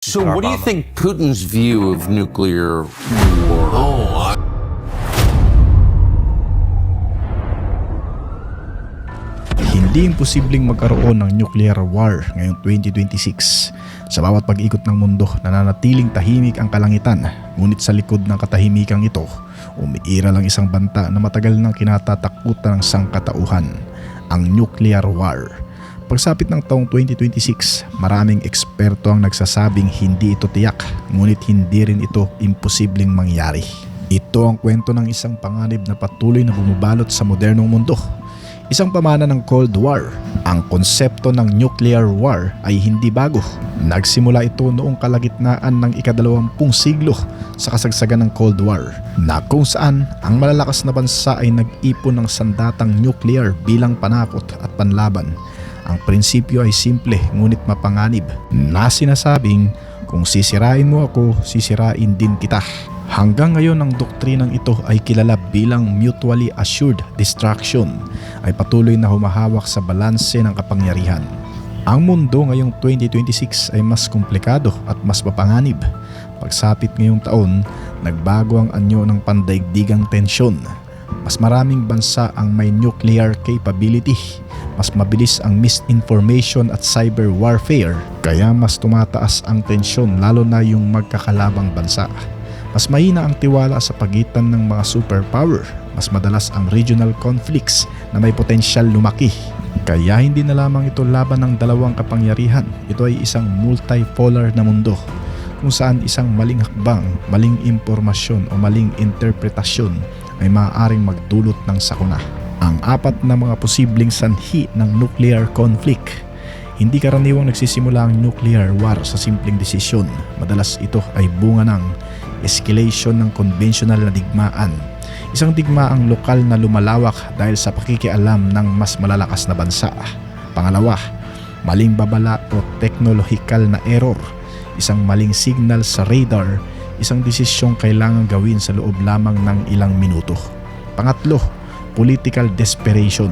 So, what do you think Putin's view of nuclear war? Hindi imposibleng magkaroon ng nuclear war ngayong 2026. Sa bawat pag-ikot ng mundo, nananatiling tahimik ang kalangitan. Ngunit sa likod ng katahimikang ito, umiira lang isang banta na matagal nang kinatatakutan ng sangkatauhan, ang nuclear war. Pagsapit ng taong 2026, maraming eksperto ang nagsasabing hindi ito tiyak, ngunit hindi rin ito imposibleng mangyari. Ito ang kwento ng isang panganib na patuloy na bumabalot sa modernong mundo. Isang pamana ng Cold War. Ang konsepto ng nuclear war ay hindi bago. Nagsimula ito noong kalagitnaan ng ika-20 siglo sa kasagsagan ng Cold War, na kung saan ang malalakas na bansa ay nag-ipon ng sandatang nuclear bilang panakot at panlaban. Ang prinsipyo ay simple ngunit mapanganib, na sinasabing kung sisirain mo ako, sisirain din kita. Hanggang ngayon ang doktrinang ito ay kilala bilang mutually assured destruction, ay patuloy na humahawak sa balanse ng kapangyarihan. Ang mundo ngayong 2026 ay mas komplikado at mas mapanganib. Pagsapit ngayong taon, nagbago ang anyo ng pandaigdigang tensyon. Mas maraming bansa ang may nuclear capability. Mas mabilis ang misinformation at cyber warfare, kaya mas tumataas ang tensyon lalo na yung magkakalabang bansa. Mas mahina ang tiwala sa pagitan ng mga superpower. Mas madalas ang regional conflicts na may potensyal lumaki. Kaya hindi na lamang ito laban ng dalawang kapangyarihan. Ito ay isang multipolar na mundo kung saan isang maling hakbang, maling impormasyon o maling interpretasyon ay maaaring magdulot ng sakuna. Ang apat na mga posibleng sanhi ng nuclear conflict. Hindi karaniwang nagsisimula ang nuclear war sa simpleng desisyon. Madalas ito ay bunga ng escalation ng conventional na digmaan. Isang digmaang lokal na lumalawak dahil sa pakikialam ng mas malalakas na bansa. Pangalawa, maling babala o technological na error. Isang maling signal sa radar, isang desisyong kailangan gawin sa loob lamang ng ilang minuto. Pangatlo, political desperation.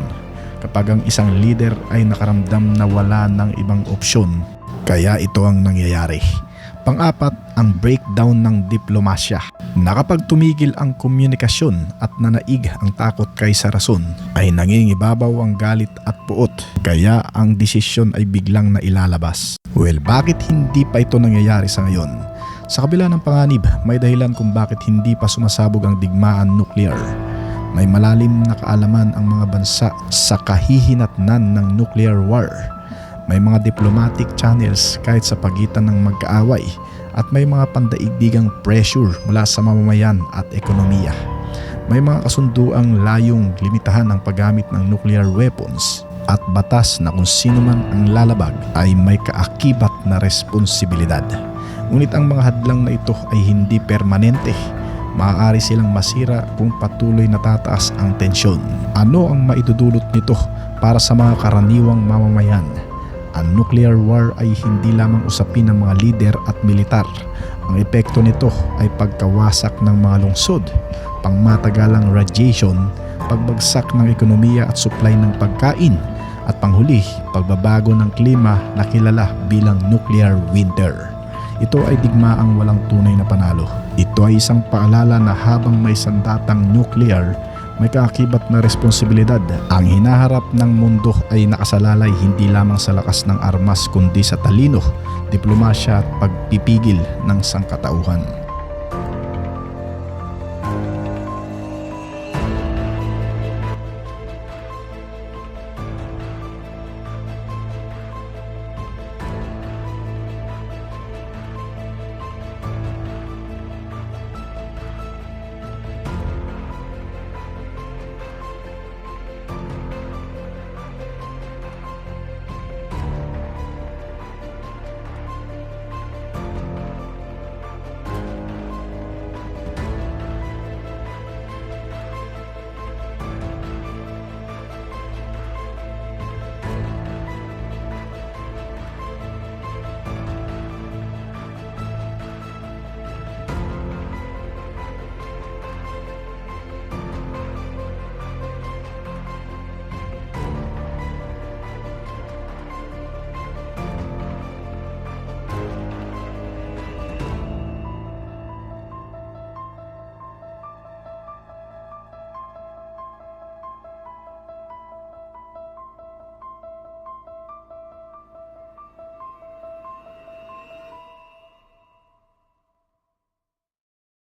Kapag ang isang leader ay nakaramdam na wala ng ibang opsyon, kaya ito ang nangyayari. Pang-apat, ang breakdown ng diplomasya. Na kapag tumigil ang komunikasyon at nanaig ang takot kaysa rason, ay nangingibabaw ang galit at puot, kaya ang desisyon ay biglang nailalabas. Well, bakit hindi pa ito nangyayari sa ngayon? Sa kabila ng panganib, may dahilan kung bakit hindi pa sumasabog ang digmaan nuclear. May malalim na kaalaman ang mga bansa sa kahihinatnan ng nuclear war. May mga diplomatic channels kahit sa pagitan ng magkaaway, at may mga pandaigdigang pressure mula sa mamamayan at ekonomiya. May mga kasunduang layong limitahan ang paggamit ng nuclear weapons, at batas na kung sino man ang lalabag ay may kaakibat na responsibilidad. Ngunit ang mga hadlang na ito ay hindi permanente. Maaari silang masira kung patuloy natataas ang tensyon. Ano ang maidudulot nito para sa mga karaniwang mamamayan? Ang nuclear war ay hindi lamang usapin ng mga lider at militar. Ang epekto nito ay pagkawasak ng mga lungsod, pangmatagalang radiation, pagbagsak ng ekonomiya at supply ng pagkain, at panghuli, pagbabago ng klima na kilala bilang nuclear winter. Ito ay digmaang walang tunay na panalo. Ito ay isang paalala na habang may sandatang nuclear, may kaakibat na responsibilidad. Ang hinaharap ng mundo ay nakasalalay hindi lamang sa lakas ng armas kundi sa talino, diplomasya at pagpipigil ng sangkatauhan.